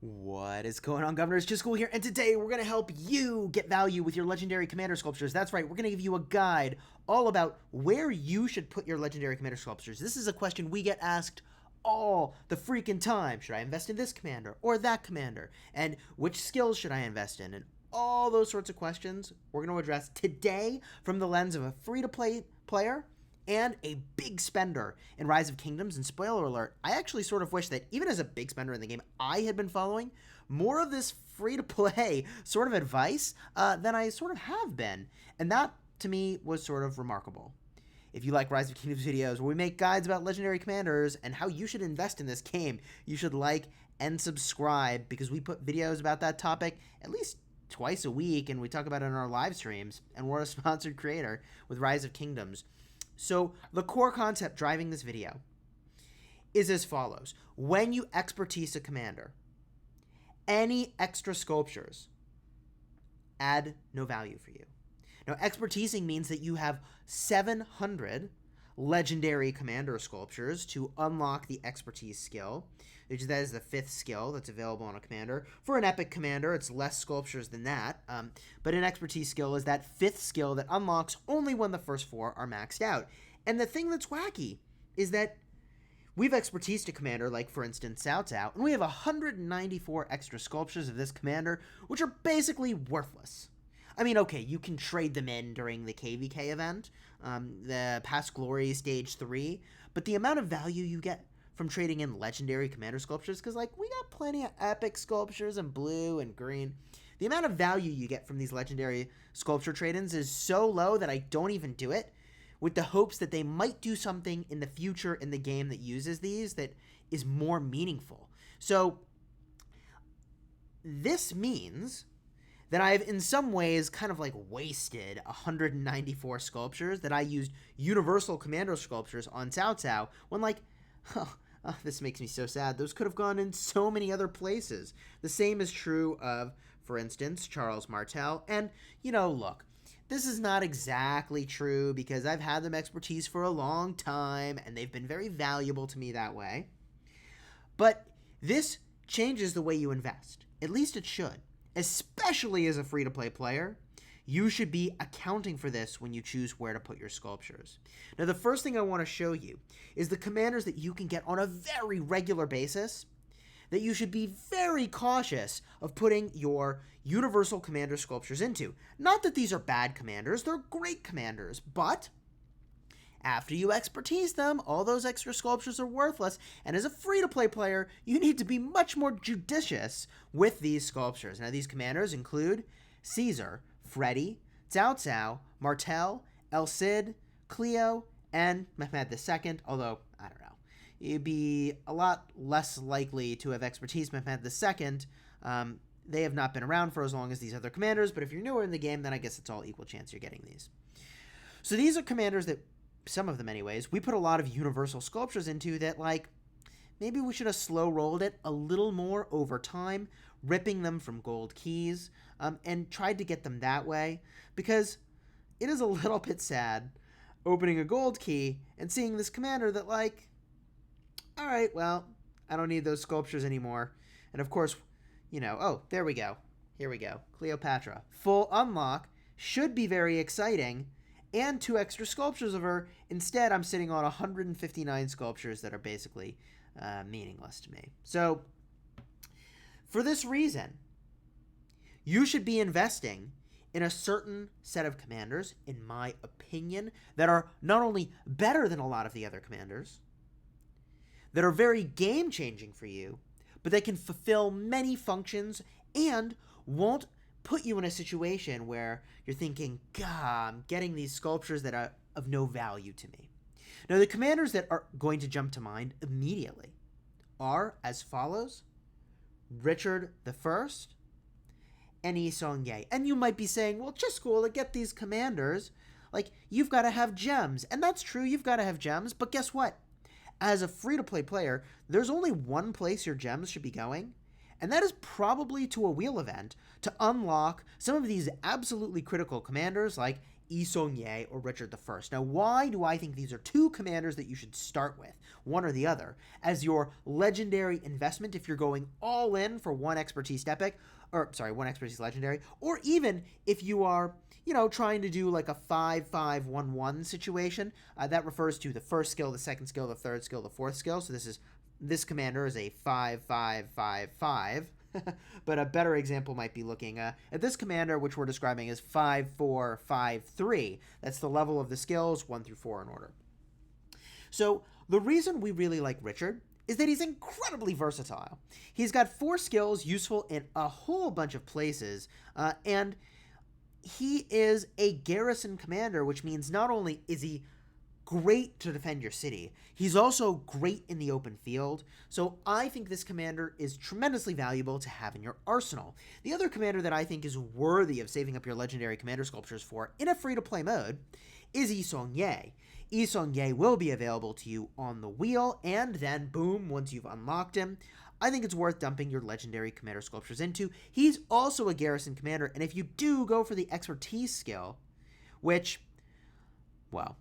What is going on, Governors? Chisgule here, and today we're going to help you get value with your legendary commander sculptures. That's right, we're going to give you a guide all about where you should put your legendary commander sculptures. This is a question we get asked all the freaking time. Should I invest in this commander or that commander? And which skills should I invest in? And all those sorts of questions we're going to address today from the lens of a free-to-play player and a big spender in Rise of Kingdoms. And spoiler alert, I actually sort of wish that even as a big spender in the game, I had been following more of this free-to-play sort of advice than I sort of have been. And that, to me, was sort of remarkable. If you like Rise of Kingdoms videos where we make guides about legendary commanders and how you should invest in this game, you should like and subscribe, because we put videos about that topic at least twice a week, and we talk about it in our live streams, and we're a sponsored creator with Rise of Kingdoms. So the core concept driving this video is as follows. When you expertise a commander, any extra sculptures add no value for you. Now, expertising means that you have 700 legendary commander sculptures to unlock the expertise skill, which that is the 5th skill that's available on a commander. For an epic commander, it's less sculptures than that, but an expertise skill is that 5th skill that unlocks only when the first 4 are maxed out. And the thing that's wacky is that we've expertised a commander, like for instance Cao Cao, and we have 194 extra sculptures of this commander, which are basically worthless. I mean, okay, you can trade them in during the KVK event, the Past Glory Stage 3, but the amount of value you get from trading in legendary commander sculptures, because, like, we got plenty of epic sculptures in blue and green, the amount of value you get from these legendary sculpture trade-ins is so low that I don't even do it, with the hopes that they might do something in the future in the game that uses these that is more meaningful. So, this means that I've in some ways kind of like wasted 194 sculptures that I used universal commander sculptures on Cao Cao when, like, this makes me so sad. Those could have gone in so many other places. The same is true of, for instance, Charles Martel. And, you know, look, this is not exactly true because I've had them expertise for a long time and they've been very valuable to me that way. But this changes the way you invest. At least it should. Especially as a free-to-play player, you should be accounting for this when you choose where to put your sculptures. Now, the first thing I want to show you is the commanders that you can get on a very regular basis that you should be very cautious of putting your universal commander sculptures into. Not that these are bad commanders, they're great commanders, but after you expertise them, all those extra sculptures are worthless, and as a free-to-play player, you need to be much more judicious with these sculptures. Now, these commanders include Caesar, Freddy, Cao Cao, Martel, El Cid, Cleo, and Mehmed II, although, I don't know. You'd be a lot less likely to have expertise Mehmed II. They have not been around for as long as these other commanders, but if you're newer in the game, then I guess it's all equal chance you're getting these. So these are commanders that, some of them anyways, we put a lot of universal sculptures into that, like, maybe we should have slow-rolled it a little more over time, ripping them from gold keys, and tried to get them that way, because it is a little bit sad opening a gold key and seeing this commander that, like, alright, well, I don't need those sculptures anymore. And of course, you know, oh, there we go. Here we go. Cleopatra. Full unlock. Should be very exciting. And 2 extra sculptures of her. Instead, I'm sitting on 159 sculptures that are basically meaningless to me. So, for this reason, you should be investing in a certain set of commanders, in my opinion, that are not only better than a lot of the other commanders, that are very game-changing for you, but they can fulfill many functions and won't put you in a situation where you're thinking, God, I'm getting these sculptures that are of no value to me. Now, the commanders that are going to jump to mind immediately are as follows: Richard I and Yi Seong-Gye. And you might be saying, well, Chisgule, to get these commanders, like, you've got to have gems. And that's true, you've got to have gems, but guess what? As a free-to-play player, there's only one place your gems should be going, and that is probably to a wheel event to unlock some of these absolutely critical commanders like Yi Seong-Ye or Richard I. Now, why do I think these are two commanders that you should start with, one or the other, as your legendary investment if you're going all in for one expertise epic, one expertise legendary, or even if you are, trying to do like a 5-5-1-1 situation. That refers to the first skill, the second skill, the third skill, the fourth skill. So this commander is a 5-5-5-5. But a better example might be looking at this commander, which we're describing as 5-4-5-3. That's the level of the skills 1 through 4 in order. So the reason we really like Richard is that he's incredibly versatile. He's got 4 skills useful in a whole bunch of places, and he is a garrison commander, which means not only is he great to defend your city, he's also great in the open field. So I think this commander is tremendously valuable to have in your arsenal. The other commander that I think is worthy of saving up your legendary commander sculptures for in a free-to-play mode is Yi Seong-Ye. Yi Seong-Ye will be available to you on the wheel, and then boom, once you've unlocked him, I think it's worth dumping your legendary commander sculptures into. He's also a garrison commander, and if you do go for the expertise skill, which, well,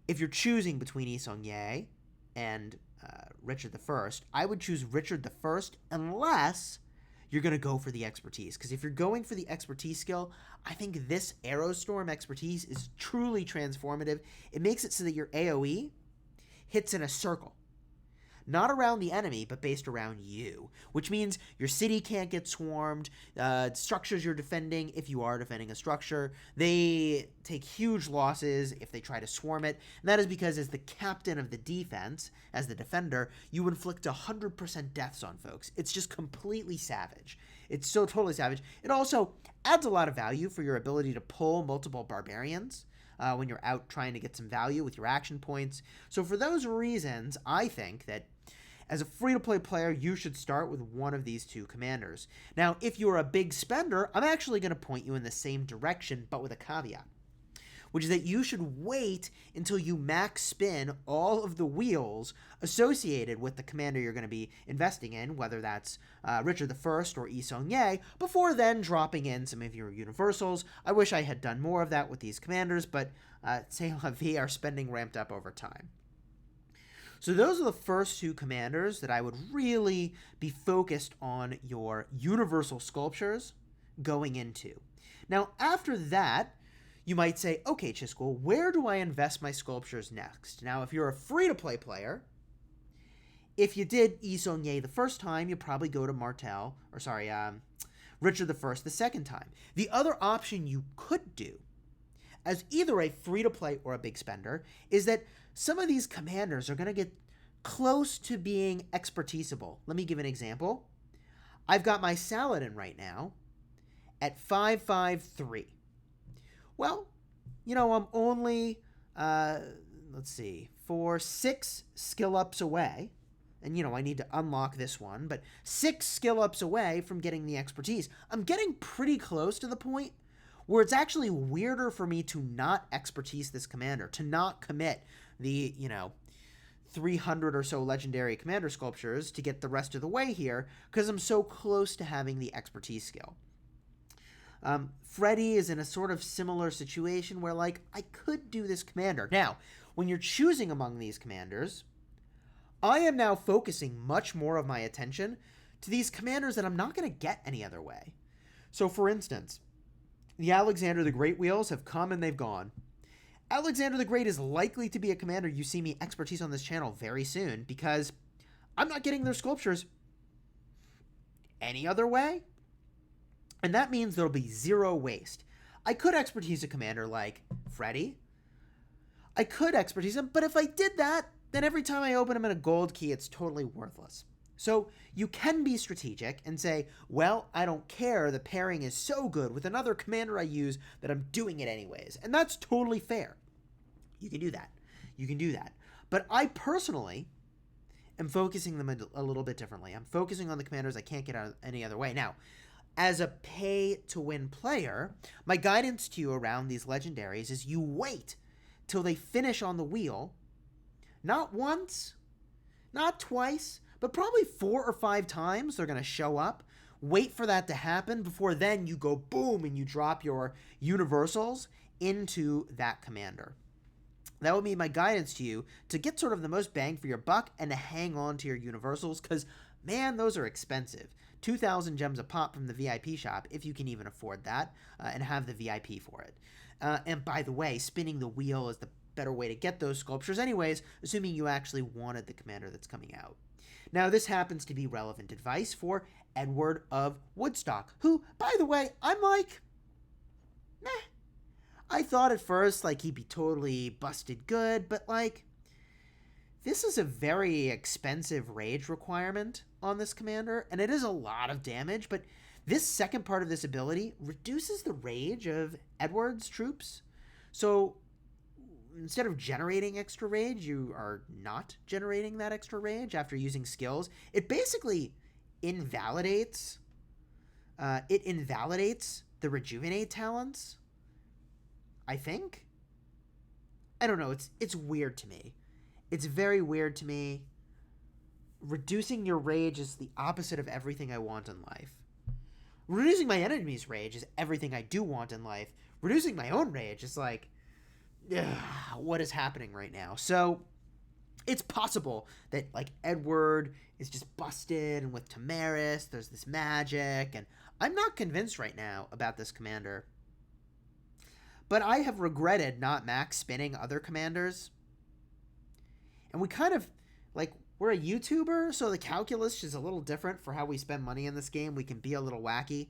if you're choosing between Yi Seong-Ye and Richard I, I would choose Richard I unless you're going to go for the expertise. Because if you're going for the expertise skill, I think this Aerostorm expertise is truly transformative. It makes it so that your AoE hits in a circle. Not around the enemy, but based around you, which means your city can't get swarmed. Structures you're defending, if you are defending a structure, they take huge losses if they try to swarm it. And that is because as the captain of the defense, as the defender, you inflict 100% deaths on folks. It's just completely savage. It's so totally savage. It also adds a lot of value for your ability to pull multiple barbarians when you're out trying to get some value with your action points. So for those reasons, I think that as a free-to-play player, you should start with one of these two commanders. Now, if you're a big spender, I'm actually going to point you in the same direction, but with a caveat, which is that you should wait until you max spin all of the wheels associated with the commander you're going to be investing in, whether that's Richard I or Yi Seong-Ye, before then dropping in some of your universals. I wish I had done more of that with these commanders, but c'est la vie, our spending ramped up over time. So those are the first two commanders that I would really be focused on your universal sculptures going into. Now, after that, you might say, okay, Chisgule, where do I invest my sculptures next? Now, if you're a free-to-play player, if you did Yi Seong-Ye the first time, you probably go to Richard I the second time. The other option you could do, as either a free-to-play or a big spender, is that some of these commanders are going to get close to being expertiseable. Let me give an example. I've got my Saladin right now at 5-5-3. Well, I'm only, 6 skill ups away. And, I need to unlock this one, but 6 skill ups away from getting the expertise. I'm getting pretty close to the point where it's actually weirder for me to not expertise this commander, to not commit the, 300 or so legendary commander sculptures to get the rest of the way here, because I'm so close to having the expertise skill. Freddy is in a sort of similar situation where, I could do this commander. Now, when you're choosing among these commanders, I am now focusing much more of my attention to these commanders that I'm not going to get any other way. So, for instance, the Alexander the Great wheels have come and they've gone. Alexander the Great is likely to be a commander you see me expertise on this channel very soon because I'm not getting their sculptures any other way. And that means there'll be zero waste. I could expertise a commander like Freddy. I could expertise him, but if I did that, then every time I open him in a gold key, it's totally worthless. So you can be strategic and say, well, I don't care, the pairing is so good with another commander I use that I'm doing it anyways. And that's totally fair. You can do that. You can do that. But I personally am focusing them a little bit differently. I'm focusing on the commanders I can't get out any other way. Now, as a pay-to-win player, my guidance to you around these legendaries is you wait till they finish on the wheel, not once, not twice, but probably 4 or 5 times they're going to show up Wait for that to happen before then you go boom and you drop your universals into that commander. That would be my guidance to you to get sort of the most bang for your buck and to hang on to your universals because, man, those are expensive. 2,000 gems a pop from the VIP shop, if you can even afford that, and have the VIP for it. And by the way, spinning the wheel is the better way to get those sculptures anyways, assuming you actually wanted the commander that's coming out. Now, this happens to be relevant advice for Edward of Woodstock, who, by the way, I'm like, meh. I thought at first, like, he'd be totally busted good, but, like, this is a very expensive rage requirement on this commander, and it is a lot of damage, but this second part of this ability reduces the rage of Edward's troops. So instead of generating extra rage, you are not generating that extra rage after using skills. It basically invalidates the rejuvenate talents, I think. I don't know, it's weird to me. It's very weird to me. Reducing your rage is the opposite of everything I want in life. Reducing my enemy's rage is everything I do want in life. Reducing my own rage is like, ugh, what is happening right now? So it's possible that, like, Edward is just busted, and with Tamaris there's this magic, and I'm not convinced right now about this commander. But I have regretted not max spinning other commanders. And we kind of, like, we're a YouTuber, so the calculus is a little different for how we spend money in this game. We can be a little wacky.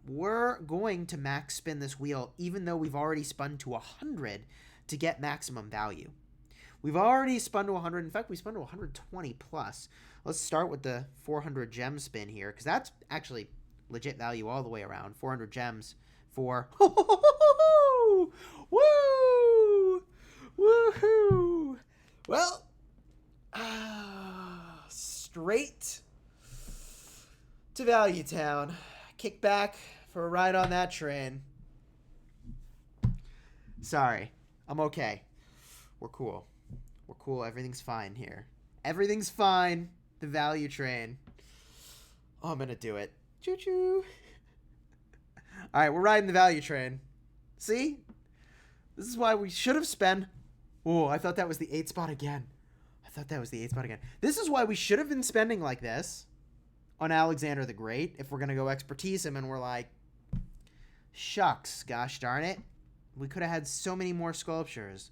We're going to max spin this wheel, even though we've already spun to 100 to get maximum value. We've already spun to 100. In fact, we spun to 120 plus. Let's start with the 400 gem spin here, because that's actually legit value all the way around. 400 gems for... Woo! Woohoo! Well, straight to Value Town. Kick back for a ride on that train. Sorry. I'm okay. We're cool. We're cool. Everything's fine here. Everything's fine. The value train. Oh, I'm going to do it. Choo-choo. All right, we're riding the value train. See? This is why we should have spent... Oh, I thought that was the 8 spot again. This is why we should have been spending like this on Alexander the Great if we're going to go expertise him, and we're like, shucks, gosh darn it. We could have had so many more sculptures.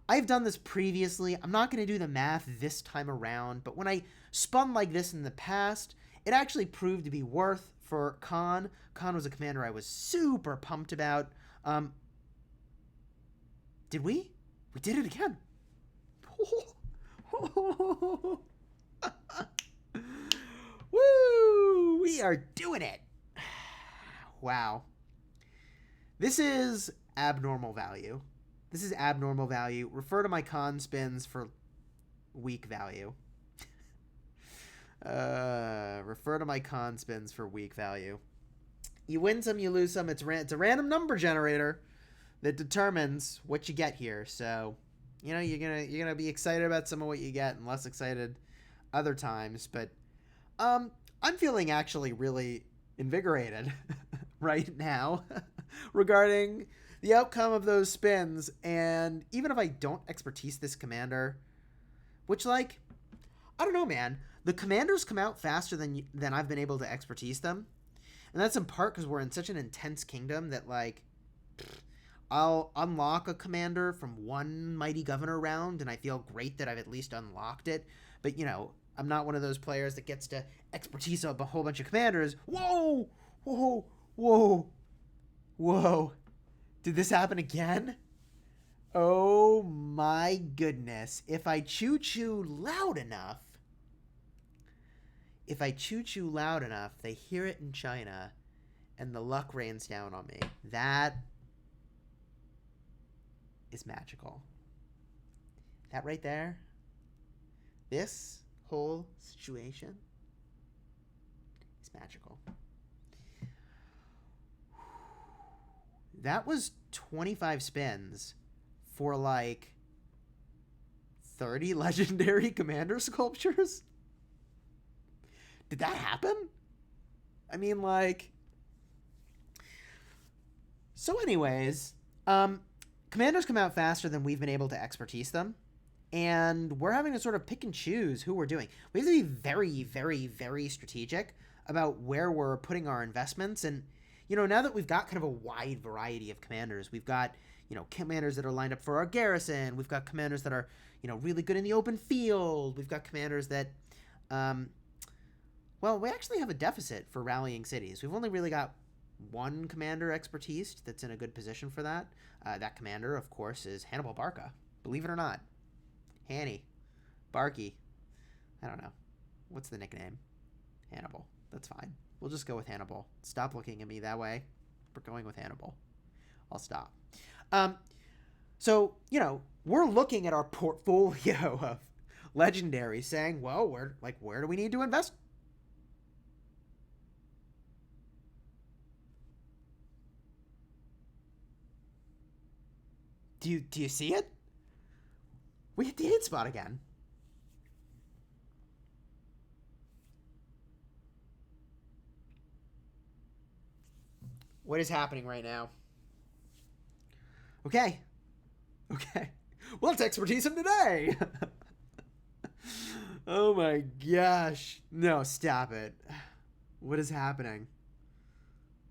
I've done this previously. I'm not going to do the math this time around, but when I spun like this in the past, it actually proved to be worth for Khan. Khan was a commander I was super pumped about. Did we? We did it again. Woo! We are doing it. Wow. This is abnormal value. Refer to my con spins for weak value. You win some, you lose some. It's a random number generator that determines what you get here. So, you know, you're gonna be excited about some of what you get and less excited other times. But I'm feeling actually really invigorated right now regarding the outcome of those spins. And even if I don't expertise this commander, which, like, I don't know, man, the commanders come out faster than I've been able to expertise them. And that's in part because we're in such an intense kingdom that, like, I'll unlock a commander from one Mighty Governor round, and I feel great that I've at least unlocked it. But, you know, I'm not one of those players that gets to expertise up a whole bunch of commanders. Whoa! Whoa! Whoa! Whoa! Did this happen again? Oh my goodness. If I choo-choo loud enough, they hear it in China, and the luck rains down on me. That is magical. That right there, this whole situation is magical. That was 25 spins for like 30 legendary commander sculptures. Did that happen? I mean, like... So anyways, commanders come out faster than we've been able to expertise them. And we're having to sort of pick and choose who we're doing. We have to be very, very, very strategic about where we're putting our investments. And, now that we've got kind of a wide variety of commanders, we've got, commanders that are lined up for our garrison. We've got commanders that are, really good in the open field. We've got commanders that, we actually have a deficit for rallying cities. We've only really got one commander expertise that's in a good position for that. That commander, of course, is Hannibal Barca. Believe it or not. Hanny. Barky. I don't know. What's the nickname? Hannibal. That's fine. We'll just go with Hannibal. Stop looking at me that way. We're going with Hannibal. I'll stop. So, we're looking at our portfolio of legendaries saying, well, where do we need to invest? Do you see it? We hit the hit spot again. What is happening right now? Okay. Well, let's expertise him today. Oh my gosh. No, stop it. What is happening?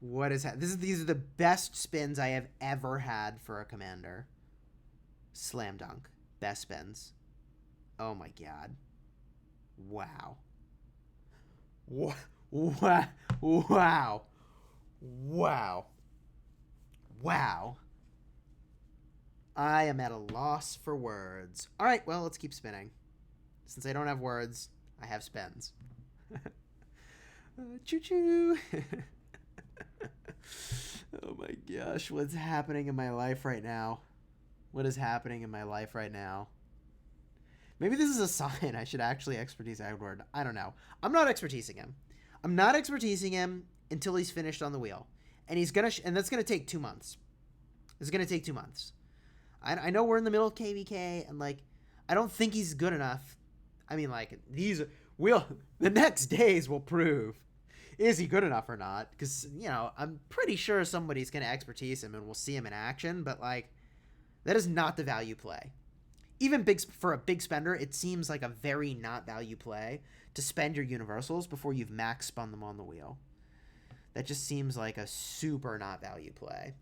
These are the best spins I have ever had for a commander. Slam dunk. Best spins. Oh my god. Wow. Wow. I am at a loss for words. Alright, well, let's keep spinning. Since I don't have words, I have spins. Choo-choo. Oh my gosh, what's happening in my life right now? What is happening in my life right now? Maybe this is a sign I should actually expertise Edward. I don't know. I'm not expertising him. I'm not expertising him until he's finished on the wheel. And and that's gonna take 2 months. It's gonna take 2 months. I know we're in the middle of KVK, and I don't think he's good enough. I mean, the next days will prove, is he good enough or not? Because, I'm pretty sure somebody's gonna expertise him and we'll see him in action, but that is not the value play. Even for a big spender, it seems like a very not value play to spend your universals before you've max spun them on the wheel. That just seems like a super not value play.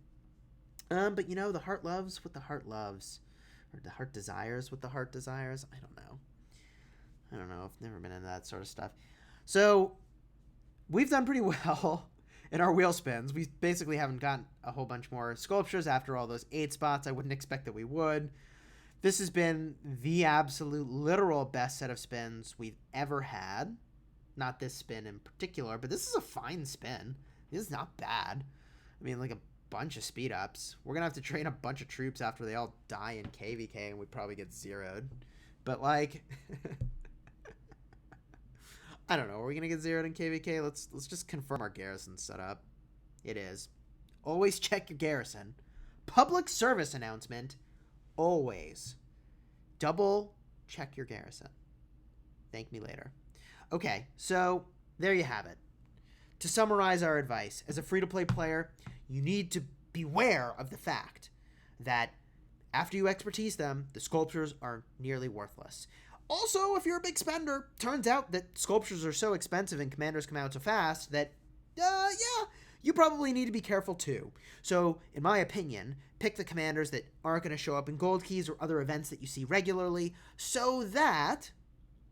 But the heart loves what the heart loves. Or the heart desires what the heart desires. I don't know. I've never been into that sort of stuff. So, we've done pretty well in our wheel spins. We basically haven't gotten a whole bunch more sculptures after all those 8 spots. I wouldn't expect that we would. This has been the absolute literal best set of spins we've ever had. Not this spin in particular, but this is a fine spin. This is not bad. I mean, a bunch of speed ups. We're going to have to train a bunch of troops after they all die in KVK and we probably get zeroed. But I don't know. Are we going to get zeroed in KVK? Let's just confirm our garrison setup. It is. Always check your garrison. Public service announcement. Always. Double check your garrison. Thank me later. Okay, so there you have it. To summarize our advice, as a free-to-play player, you need to beware of the fact that after you expertise them, the sculptures are nearly worthless. Also, if you're a big spender, turns out that sculptures are so expensive and commanders come out so fast that, you probably need to be careful too. So, in my opinion, pick the commanders that aren't going to show up in gold keys or other events that you see regularly so that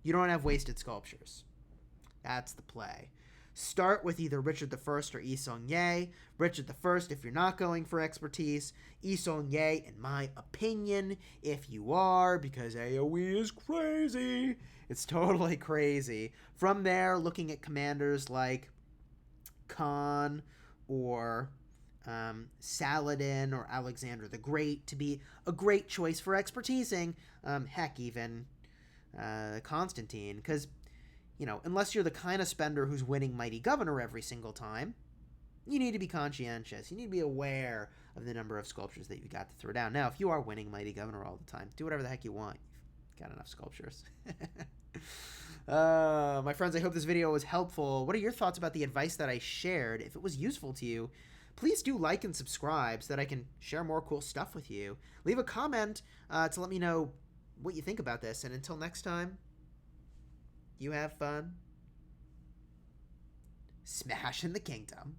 you don't have wasted sculptures. That's the play. Start with either Richard the First or Yi Seong-Ye. Richard the First if you're not going for expertise. Yi Seong-Ye, in my opinion, if you are, because AoE is crazy. It's totally crazy. From there, looking at commanders like Khan or Saladin or Alexander the Great to be a great choice for expertising. Heck, even Constantine, because unless you're the kind of spender who's winning Mighty Governor every single time, you need to be conscientious. You need to be aware of the number of sculptures that you got to throw down. Now, if you are winning Mighty Governor all the time, do whatever the heck you want. You've got enough sculptures. My friends, I hope this video was helpful. What are your thoughts about the advice that I shared? If it was useful to you, please do like and subscribe so that I can share more cool stuff with you. Leave a comment to let me know what you think about this. And until next time, you have fun smashing the kingdom.